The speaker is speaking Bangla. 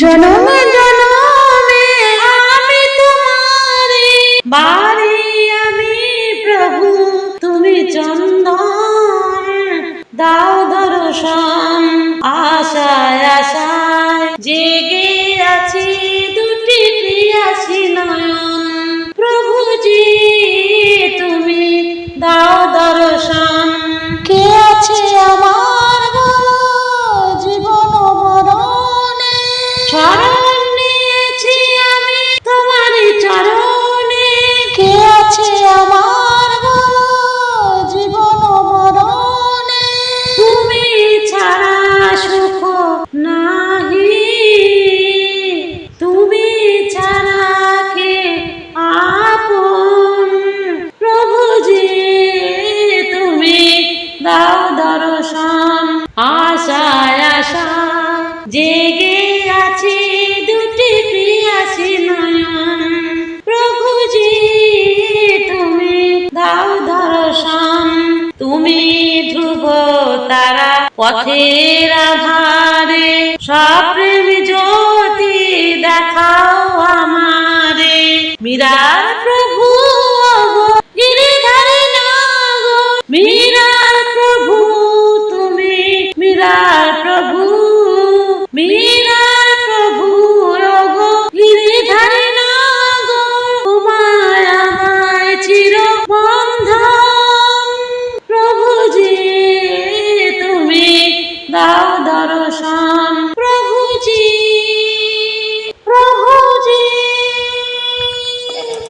জনম জনমে আমি তোমারে বাড়ি আমি প্রভু তুমি চন্দন দাও দর্শন আশায় আশায় জেগে আছি দুটি প্রিয়াসী নয়ন প্রভুজি তুমি দাও দর্শন কে আছে আমার বলো জীবন মরণে শরণ নিয়েছি আমি তোমারই চরণে কে আছে আমার বলো জীবন মরণে তুমি ছাড়া সুখ নাহি তুমি ছাড়া কে আপন প্রভুজি তুমি দাও দর্শন আশায় আশায় জেগে আছি দুটি প্রিয়াসী নয়ন প্রভুজি তুমি দাও দর্শন তুমি ধ্রুব তারা পথের আধারে সপ্রেম জ্যোতি দেখাও আমারে মীরার প্রভু গিরিধারী নাগর মীরার প্রভু তুমি মীরার প্রভু মীরার প্রভু ওগো গিরিধারী নাগর তোমায় আমায় চির বন্ধন প্রভুজি তুমি দাও দর্শন প্রভুজি